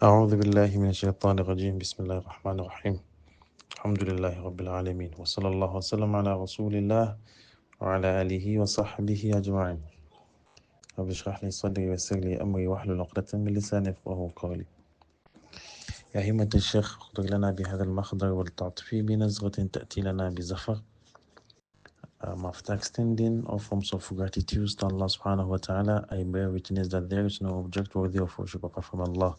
أعوذ بالله من الشيطان الرجيم بسم الله الرحمن الرحيم الحمد لله رب العالمين وصلى الله وسلم على رسول الله وعلى آله وصحبه أجمعين. رب اشرح لي صدري ويسر لي أمري واحلل عقدة من لساني يفقهوا قولي. يا همة الشيخ اخضر لنا بهذا المخضر والتعطفي بنزرة تأتي لنا بزفر. After extending all forms of gratitude to Allah subhanahu wa ta'ala, I bear witness that there is no object worthy of worship apart from Allah.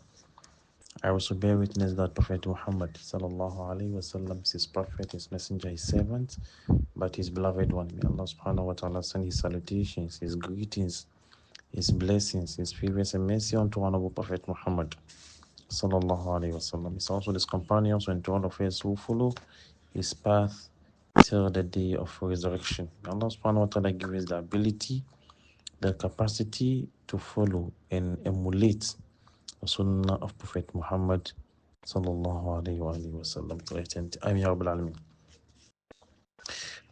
I also bear witness that Prophet Muhammad sallallahu alaihi wasallam is his prophet, his messenger, his servant, but his beloved one. May Allah subhanahu wa ta'ala send his salutations, his greetings, his blessings, his favors and mercy unto honorable Prophet Muhammad sallallahu alaihi wasallam. It's also his companions and to all of us who follow his path till the day of resurrection. May Allah subhanahu wa ta'ala give us the ability, the capacity to follow and emulate the Sunnah of Prophet Muhammad sallallahu alayhi wa sallam. Amin ya Rabbil Alameen.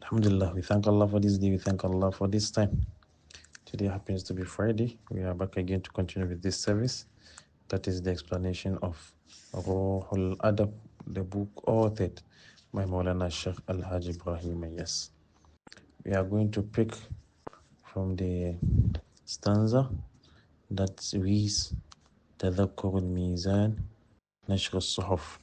Alhamdulillah, we thank Allah for this day, we thank Allah for this time. Today happens to be Friday. We are back again to continue with this service. That is the explanation of Ruhul Adab, the book authored by Maulana Sheikh Al-Hajj Ibrahim. Yes. We are going to pick from the stanza that reads تذكر الميزان نشر الصحف.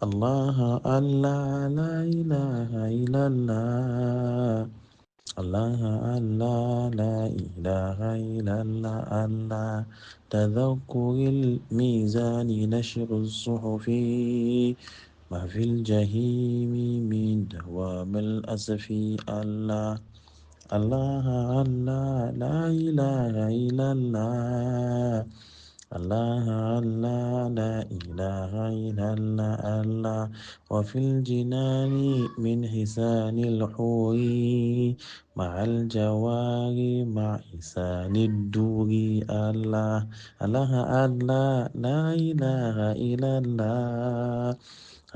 الله الله لا إله إلا الله الله الله لا إله إلا الله الله تذكر الميزان نشر الصحف ما في الجحيم من دوام الأسف الله الله الله لا إله إلا الله الله الله لا إله إلا الله الله وفي الجنان من حسان الحور مع الجوار مع حسان الدور الله الله الله لا إله إلا الله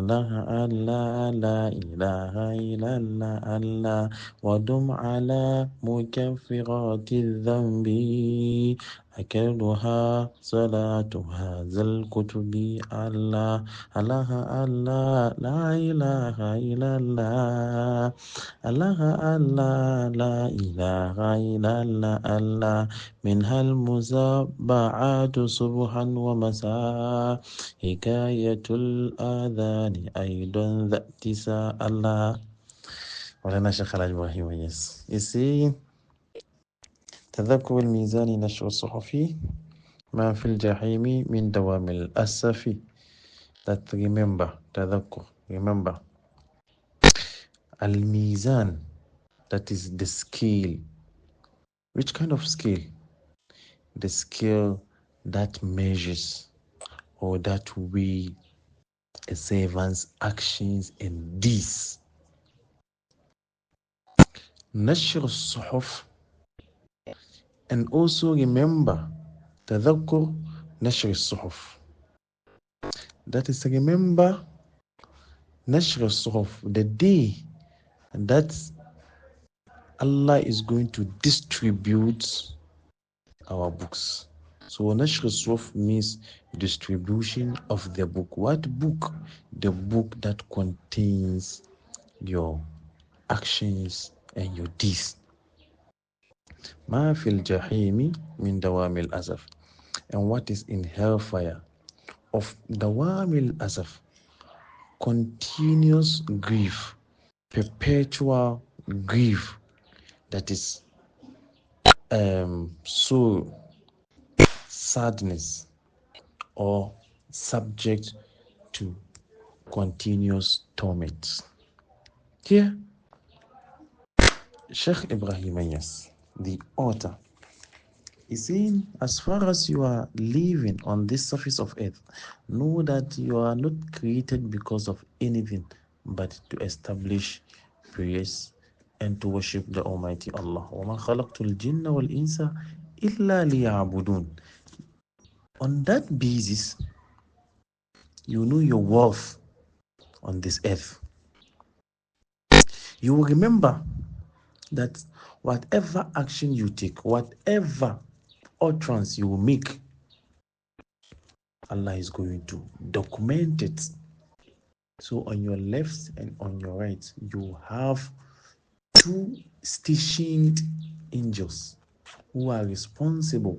الله الله لا إله إلا الله الله ودم على مكفرات الذنب أكلها صلاة هذا الكتب الله الله الله لا إله إلا الله الله الله لا إله إلا الله الله منها المسبعات صبحا ومساء حكاية الآذان أيضا ذا اتساء الله. ولنا شيخ الحاج إبراهيم. Yes, you see, تذكر الميزان نشر الصحف ما في الجحيم من دوام الأسف. That remember, تذكر, remember. Al-Mizan, that is the scale. Which kind of scale? The scale that measures or that weighs a servant's actions and deeds. Nashr al-Suhuf. And also remember, تذكر نشر الصحف. That is, remember نشر الصحف, the day that Allah is going to distribute our books. So نشر الصحف means distribution of the book. What book? The book that contains your actions and your deeds. ما في الجحيم من دوام الأسف. And what is in hellfire of دوام الأسف, continuous grief, perpetual grief, that is sorrow, sadness, or subject to continuous torment. Here, Sheikh Ibrahim, yes, the author, is saying, as far as you are living on this surface of earth, know that you are not created because of anything but to establish prayers and to worship the Almighty Allah. وَمَا خَلَقْتُ الْجِنَّ وَالْإِنسَ إِلَّا لِيَعْبُدُونَ. On that basis, you know your worth on this earth. You will remember that whatever action you take, whatever utterance you will make, Allah is going to document it. So on your left and on your right, you have two stationed angels who are responsible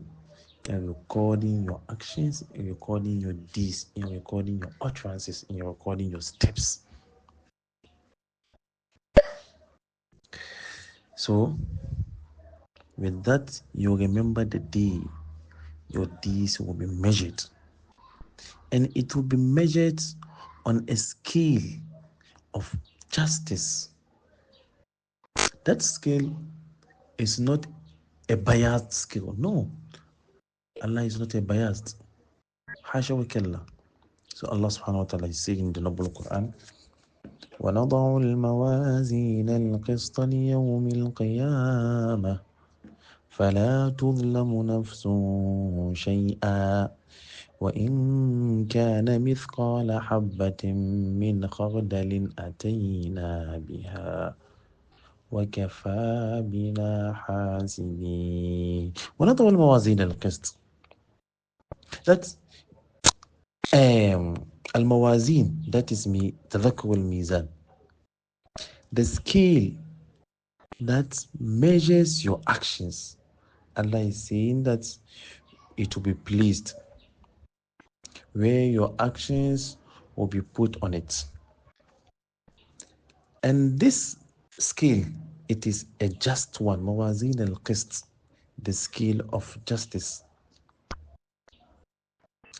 in recording your actions, in recording your deeds, in recording your utterances, in recording your steps. So with that, you remember the day your deeds will be measured. And it will be measured on a scale of justice. That scale is not a biased scale. No, Allah is not a biased. Hasha wa kalla. So Allah subhanahu wa ta'ala is saying in the noble Quran, وَنَضَعُ الْمَوَازِينَ الْقِسْطَ لِيَوْمِ الْقِيَامَةِ فَلَا تُظْلَمُ نَفْسٌ شَيْئًا وَإِنْ كَانَ مِثْقَالَ حَبَّةٍ مِّنْ خَرْدَلٍ أَتَيْنَا بِهَا وَكَفَى بِنَا حَاسِبِينَ. وَنَضَعُ الْمَوَازِينَ الْقِسْطَ. That's Al-Mawazin, that is me, Tadhakkur al-Mizan. The scale that measures your actions. Allah is saying that it will be pleased where your actions will be put on it. And this scale, it is a just one. Mawazin al-Qist, the scale of justice.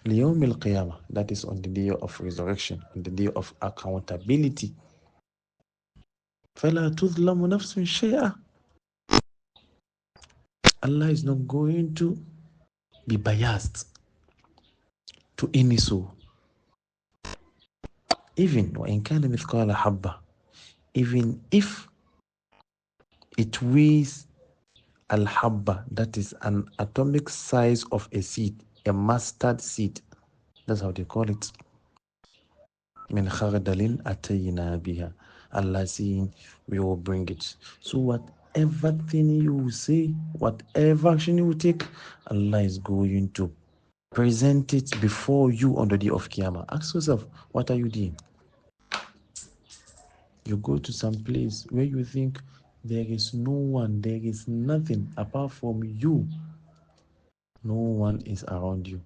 Liyawm al-Qiyamah, that is on the day of resurrection, on the day of accountability. فَلَا تُظْلَمُ نَفْسٌ شَيْئًا. Allah is not going to be biased to any soul. Even وَإِنْ كَانَ مِثْقَالَ حَبَّةٍ, even if it weighs al-habba, that is an atomic size of a seed, a mustard seed. That's how they call it. مِنْ خَرْدَلٍ أَتَيْنَا بِهَا. Allah saying, we will bring it. So whatever thing you say, whatever action you take, Allah is going to present it before you on the day of Qiyamah. Ask yourself, what are you doing? You go to some place where you think there is no one, there is nothing apart from you. No one is around you.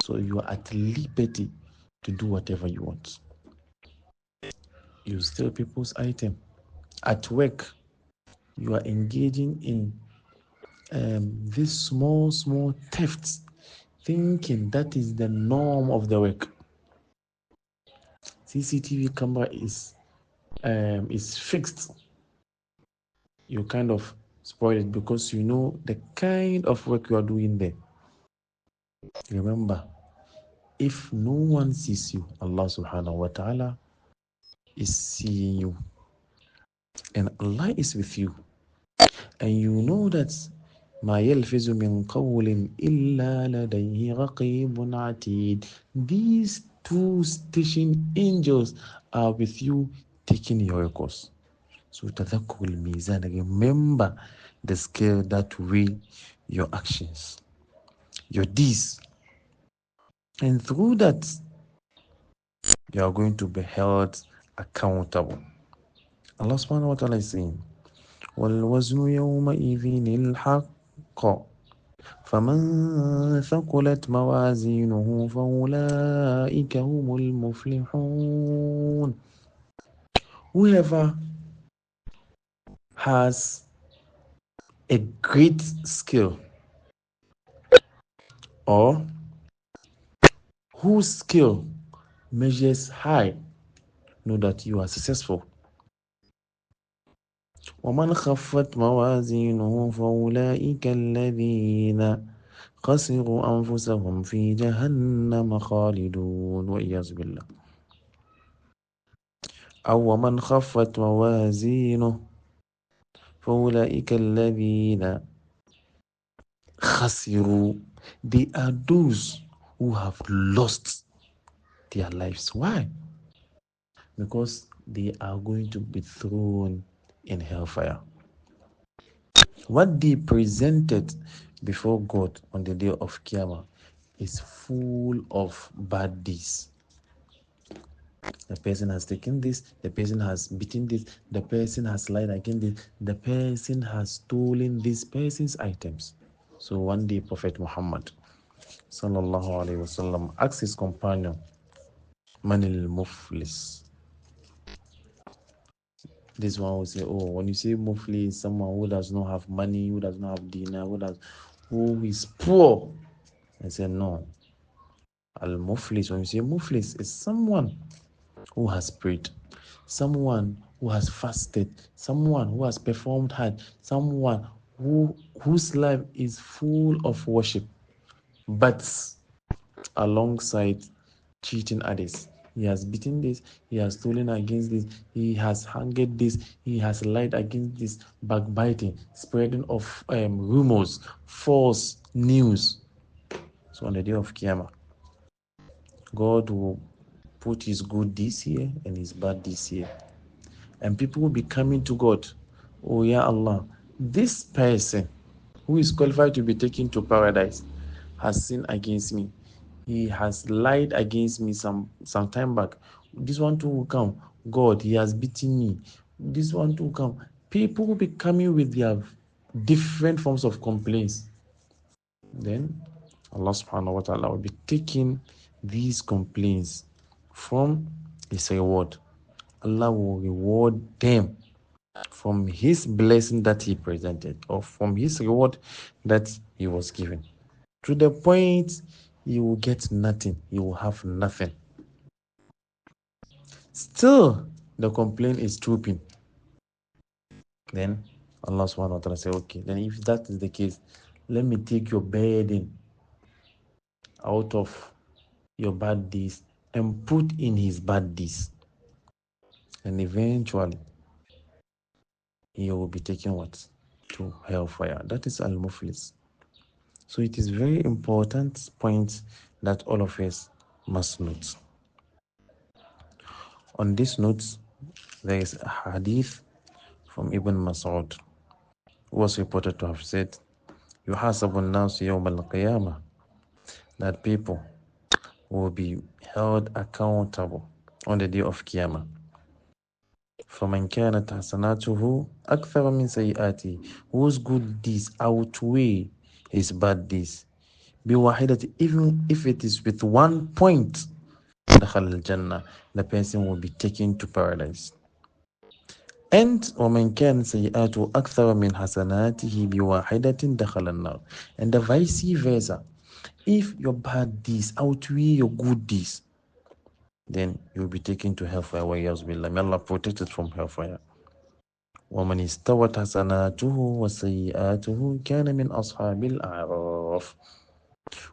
So you are at liberty to do whatever you want. You steal people's item. At work, you are engaging in these small thefts, thinking that is the norm of the work. CCTV camera is fixed. You kind of spoil it because you know the kind of work you are doing there. Remember, if no one sees you, Allah subhanahu wa ta'ala is seeing you. And Allah is with you. And you know that ما يلفظ من قول إلا لديه رقيب عتيد. These two station angels are with you taking your records. So تذكر الميزان, remember the scale that weigh your actions, your deeds. And through that, you are going to be held accountable. Allah subhanahu wa ta'ala is saying, وَالْوَزْنُ يَوْمَئِذٍ الْحَقُّ فَمَنْ ثَقُلَتْ مَوَازِينُهُ فَأُولَئِكَ هُمُ الْمُفْلِحُونَ. Whoever has a great skill or whose skill measures high, know that you are successful. وَمَنْ خَفَّتْ مَوَازِينُهُ فَأُولَئِكَ الَّذِينَ خَسِرُوا أَنفُسَهُمْ فِي جَهَنَّمَ خَالِدُونَ وَإِيَّاذُ بِاللَّهِ. أو وَمَنْ خَفَّتْ مَوَازِينُهُ فَأُولَئِكَ الَّذِينَ خَسِرُوا. They are those who have lost their lives. Why? Because they are going to be thrown in hellfire. What they presented before God on the day of Qiyamah is full of bad deeds. The person has taken this, the person has beaten this, the person has lied against this, the person has stolen this person's items. So one day Prophet Muhammad sallallahu alaihi wasallam asked his companion, Manil Muflis. This one will say, oh, when you say Muflis, someone who does not have money, who does not have dinner, who is poor. I said, no. Al Muflis, when you say Muflis, is someone who has prayed, someone who has fasted, someone who has performed hard, someone whose life is full of worship, but alongside cheating others. He has beaten this, he has stolen against this, he has hanged this, he has lied against this, backbiting, spreading of rumors, false news. So on the day of Qiyamah, God will put his good this year and his bad this year. And people will be coming to God. Oh, yeah, Allah, this person who is qualified to be taken to paradise has sinned against me. He has lied against me some time back. This one too will come. God, he has beaten me. This one too will come. People will be coming with their different forms of complaints. Then Allah subhanahu wa ta'ala will be taking these complaints from his reward. Allah will reward them from his blessing that he presented, or from his reward that he was given. To the point you will get nothing, you will have nothing. Still, the complaint is trooping. Then Allah subhanahu wa ta'ala say, okay, then if that is the case, let me take your burden out of your bad deeds and put in his bad deeds. And eventually, he will be taken what? To hellfire. That is al-muflis. So it is very important point that all of us must note. On this note, there is a hadith from Ibn Mas'ud, who was reported to have said, يُحَاسَبُ النَّاسُ يَوْمَ الْقِيَامَةِ, that people will be held accountable on the day of Qiyamah. فَمَنْ كَانَتْ حَسَنَاتُهُ أَكْثَرَ مِنْ سَيِّئَاتِهِ, whose good deeds outweigh his bad deeds. بِوَاحِدَةٍ, even if it is with 1 point, دَخَلَ الْجَنَّةِ, the person will be taken to paradise. And وَمَنْ كَانَ سَيِّئَاتُهُ أَكْثَرَ مِنْ حَسَنَاتِهِ بِوَاحِدَةٍ دَخَلَ النَّارِ. And the vice versa. If your bad deeds outweigh your good deeds, then you will be taken to hellfire. May Allah protect us from hellfire. وَمَنِ اسْتَوَتْ حَسَنَاتُهُ وَسَيِّئَاتُهُ كَانَ مِنْ أَصْحَابِ الْأَعْرَافِ,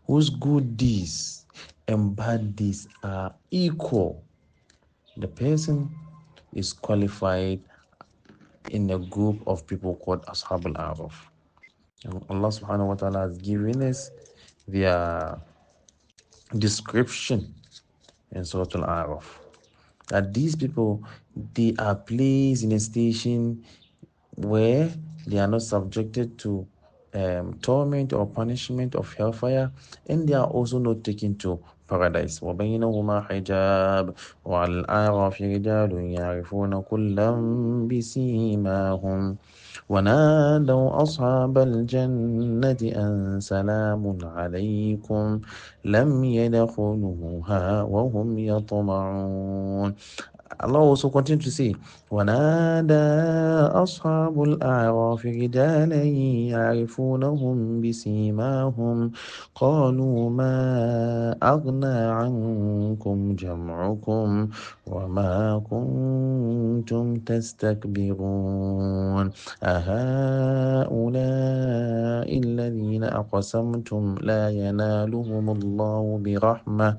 whose good deeds and bad deeds are equal, the person is qualified in a group of people called Ashab al-Araf. Allah subhanahu wa ta'ala has given us their description in Surah Al-Araf, that these people, they are placed in a station where they are not subjected to torment or punishment of hellfire, and they are also not taken to paradise. وَبَيْنَهُمَا حِجَابٌ وَعَلَى الْأَعْرَافِ رِجَالٌ يَعْرِفُونَ كُلًّا بِسِيمَاهُمْ ونادوا أصحاب الجنة أن سلام عليكم لم يدخلوها وهم يطمعون. Allah also continued to say, وَنَادَى أَصْحَابُ الْأَعْرَافِ رِجَالًا يَعْرِفُونَهُمْ بِسِيمَاهُمْ قَالُوا مَا أَغْنَى عَنْكُمْ جَمْعُكُمْ وَمَا كُنْتُمْ تَسْتَكْبِرُونَ أَهَؤُلَاءِ الَّذِينَ أَقْسَمْتُمْ لَا يَنَالُهُمُ اللَّهُ بِرَحْمَةٍ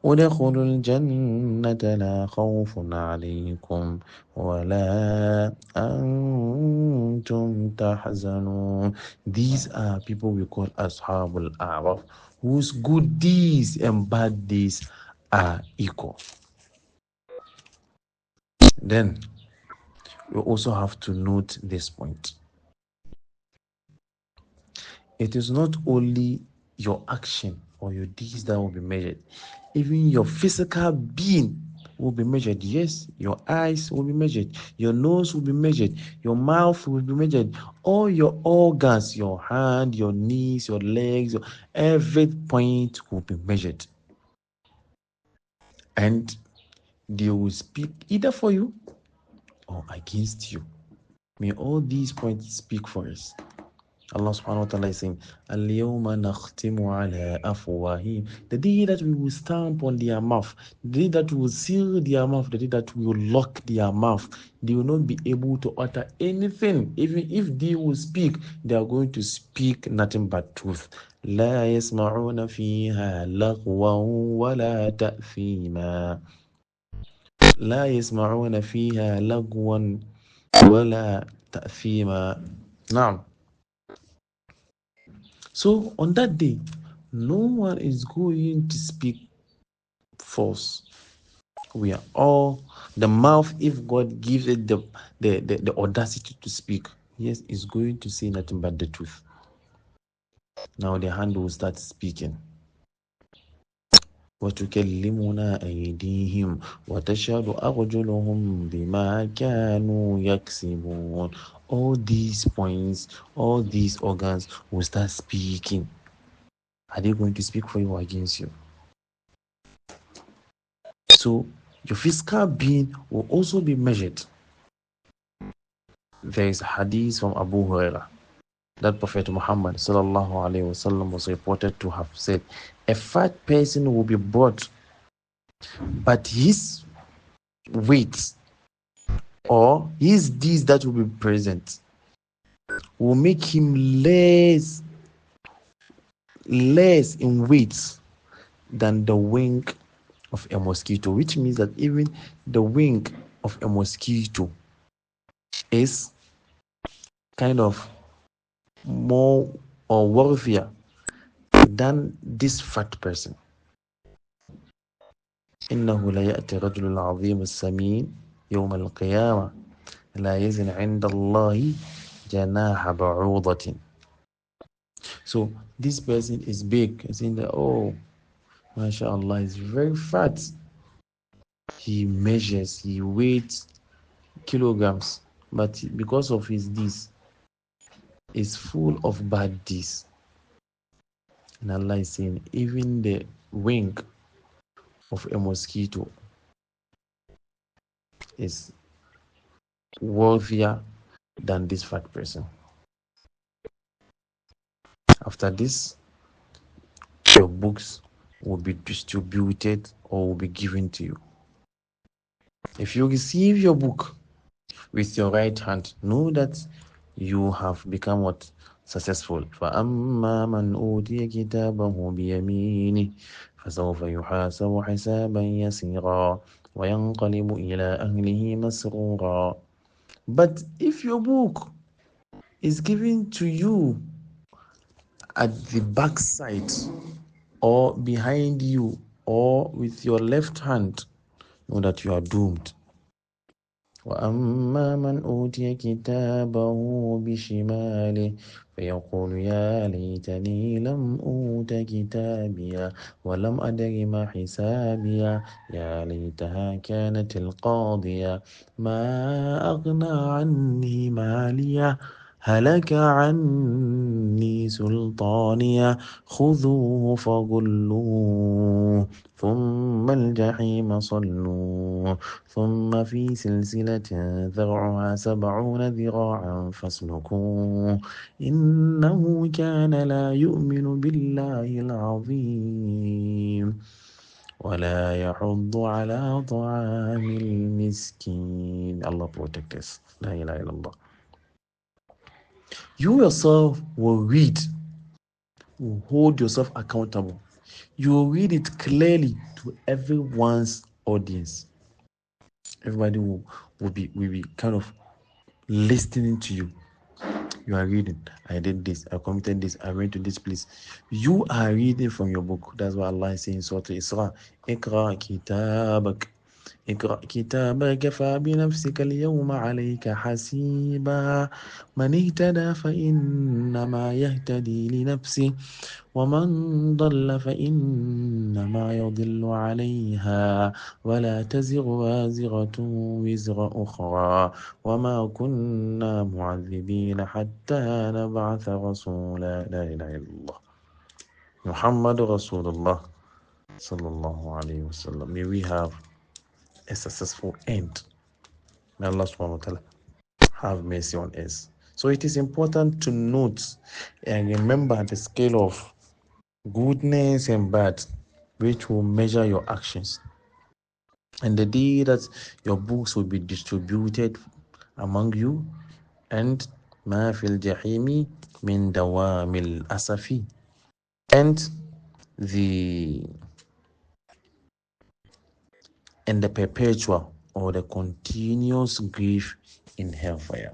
ادخلوا الجنة لا خوف عليكم ولا أنتم تحزنون. These are people we call Ashab al-A'raf, whose good deeds and bad deeds are equal. Then we also have to note this point. It is not only your action or your deeds that will be measured. Even your physical being will be measured. Yes, your eyes will be measured, your nose will be measured, your mouth will be measured, all your organs, your hand, your knees, your legs, every point will be measured. And they will speak either for you or against you. May all these points speak for us. Allah subhanahu wa ta'ala is saying, Al-yawma nakhtimu ala afwahim. The day that we will stamp on their mouth, the day that we will seal their mouth, the day that we will lock their mouth, they will not be able to utter anything. Even if they will speak, they are going to speak nothing but truth. لا يسمعون فيها لغوا ولا تأثيما. لا يسمعون فيها لغوا ولا تأثيما. نعم. So on that day, no one is going to speak false. We are all the mouth, if God gives it the audacity to speak, yes, is going to say nothing but the truth. Now the hand will start speaking. وتكلمنا أيديهم وتشهد أرجلهم بما كانوا يكسبون. All these points, all these organs will start speaking. Are they going to speak for you or against you? So your physical being will also be measured. There is a hadith from Abu Huraira that Prophet Muhammad sallallahu alaihi wasallam was reported to have said, a fat person will be brought, but his weight or his deeds that will be present will make him less in weight than the wing of a mosquito, which means that even the wing of a mosquito is kind of more or worthier than this fat person. إنه لا يأتي رجل العظيم السمين يوم القيامة لا يزن عند الله جناح بعوضة. So this person is big. It's in the mashallah, he's very fat. He measures, he weighs kilograms, but because of his deeds, is full of bad deeds. And Allah is saying, even the wing of a mosquito is worthier than this fat person. After this, your books will be distributed or will be given to you. If you receive your book with your right hand, know that you have become what? Successful. فَأَمَّا مَنْ أُوتِيَ كِتَابَهُ بِيَمِينِهِ فَسَوْفَ يُحَاسَبُ حِسَابًا يَسِيرًا وَيَنْقَلِبُ إِلَىٰ أَهْلِهِ مَسْرُورًا. But if your book is given to you at the back side or behind you or with your left hand, know that you are doomed. وَأَمَّا مَنْ أُوتِيَ كِتَابَهُ بِشِمَالِهِ فيقول يا ليتني لم أوت كتابيا ولم أدر ما حسابيا يا ليتها كانت القاضية ما أغنى عني ماليا هلك عني سلطانيا خذوه فغلوه ثم الجحيم صلوه ثم في سلسلة ذرعها 70 ذراعا فاسلكوه إنه كان لا يؤمن بالله العظيم ولا يحض على طعام المسكين. Allah protect us. La ilaha illallah. You yourself will read, will hold yourself accountable. You will read it clearly to everyone's audience. Everybody will be kind of listening to you. You are reading. I did this. I committed this. I went to this place. You are reading from your book. That's what Allah is saying in Surah Isra. Iqra kitabak. اقرأ كتابك كفى بنفسك اليوم عليك حسيبا من اهتدى فإنما يهتدي لنفسه ومن ضل فإنما يضل عليها ولا تزر وازرة وزر أخرى وما كنا معذبين حتى نبعث رسولا لا إله إلا الله محمد رسول الله صلى الله عليه وسلم. May we have a successful end. May Allah subhanahu wa ta'ala have mercy on us. So it is important to note and remember the scale of goodness and bad, which will measure your actions. And the day that your books will be distributed among you, and ma fil jahimi min dawamil asafi, and the perpetual or the continuous grief in hellfire.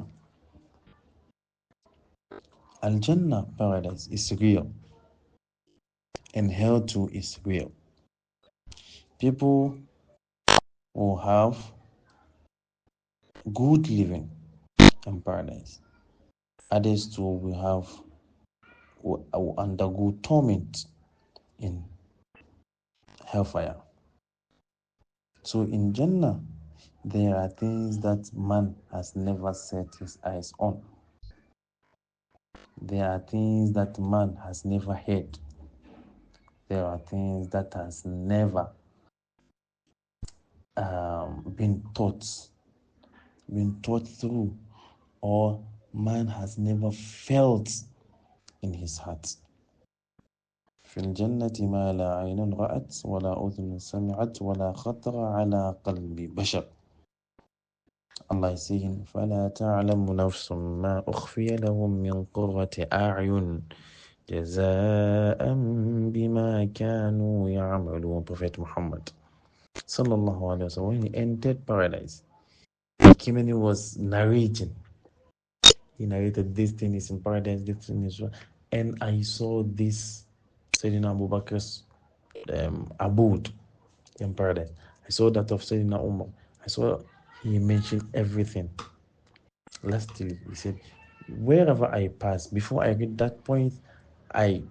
Al-Jannah, paradise, is real, and hell too is real. People will have good living in paradise. Others too will undergo torment in hellfire. So in Jannah, there are things that man has never set his eyes on. There are things that man has never heard. There are things that has never been taught through, or man has never felt in his heart. في الجنة ما لا عين رأت ولا أذن سمعت ولا خطر على قلب بشر. Allah is saying فلا تعلم نفس ما أخفي لهم من قرة أعين جزاء بما كانوا يعملون. Prophet Muhammad sallallahu alaihi wasallam, when he entered paradise, he came and he was narrating. He narrated, this thing is in paradise, this thing is, and I saw this Sayyidina Abu Bakr's abode in paradise. I saw that of Sayyidina Umar. I saw, he mentioned everything. Lastly, he said, wherever I pass, before I reach that point, I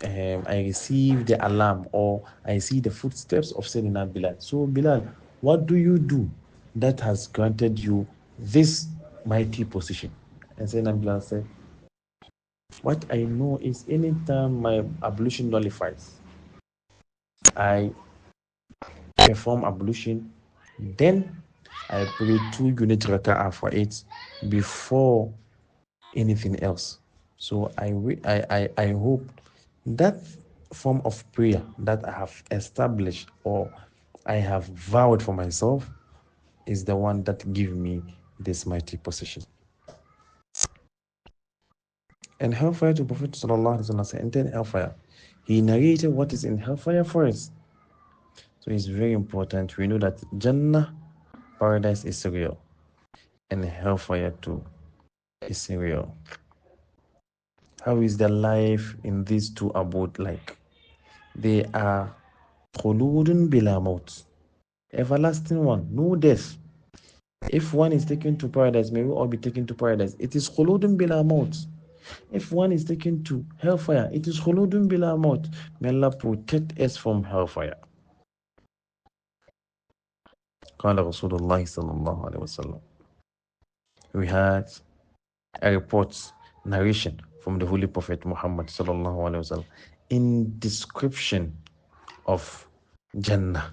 receive the alarm, or I see the footsteps of Sayyidina Bilal. So Bilal, what do you do that has granted you this mighty position? And Sayyidina Bilal said, what I know is anytime my ablution nullifies, I perform ablution, then I pray 2 unit raka'ah for it before anything else. So I hope that form of prayer that I have established, or I have vowed for myself, is the one that give me this mighty position. And hellfire, to Prophet sallallahu alaihi wasallam entered hellfire. He narrated what is in hellfire for us. So it's very important. We know that Jannah, paradise, is real, and hellfire too is real. How is the life in these two abode like? They are khuludun bila maut, everlasting one, no death. If one is taken to paradise, may we all be taken to paradise. It is khuludun bila maut. If one is taken to hellfire, it is khuludun bila maut. May Allah protect us from hellfire. قال رسول الله صلى الله عليه وسلم. We had a report, narration from the Holy Prophet Muhammad sallallahu alaihi wasallam in description of Jannah.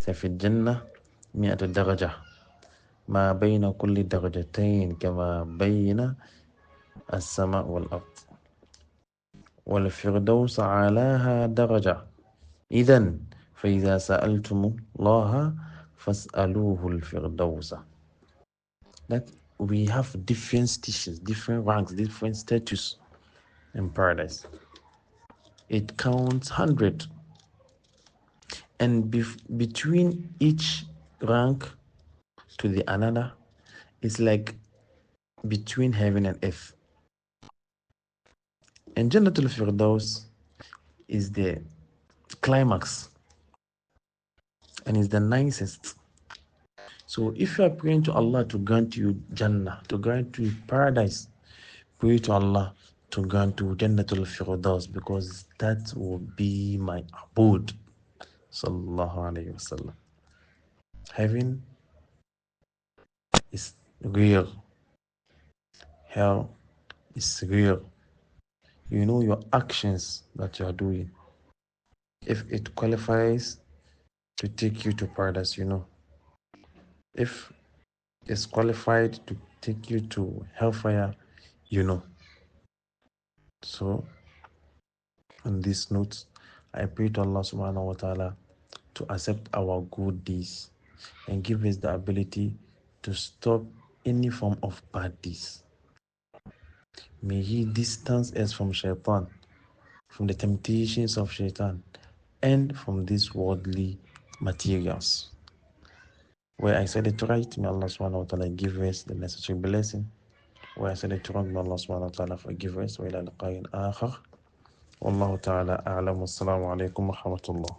في الجنة 100 درجة ما بين كل درجتين كما بين السماء والأرض والفردوس علاها درجة إذن فإذا سألتم الله فاسألوه الفردوس. That we have different stations, different ranks, different status in paradise. It counts 100, and between each rank to the another, it's like between heaven and earth. And Jannatul Firdaus is the climax, and is the nicest. So if you are praying to Allah to grant you Jannah, to grant you paradise, pray to Allah to grant you Jannatul Firdaus, because that will be my abode. Sallallahu Alaihi Wasallam. Heaven is real. Hell is real. You know your actions that you are doing. If it qualifies to take you to paradise, you know. If it's qualified to take you to hellfire, you know. So, on this note, I pray to Allah subhanahu wa ta'ala to accept our good deeds and give us the ability to stop any form of bad deeds. May He distance us from shaitan, from the temptations of shaitan, and from these worldly materials. Where I said it right, may Allah subhanahu wa ta'ala give us the necessary blessing. Where I said it wrong, may Allah subhanahu wa ta'ala forgive us. وإلى لقاء آخر والله تعالى أعلم والسلام عليكم ورحمة الله.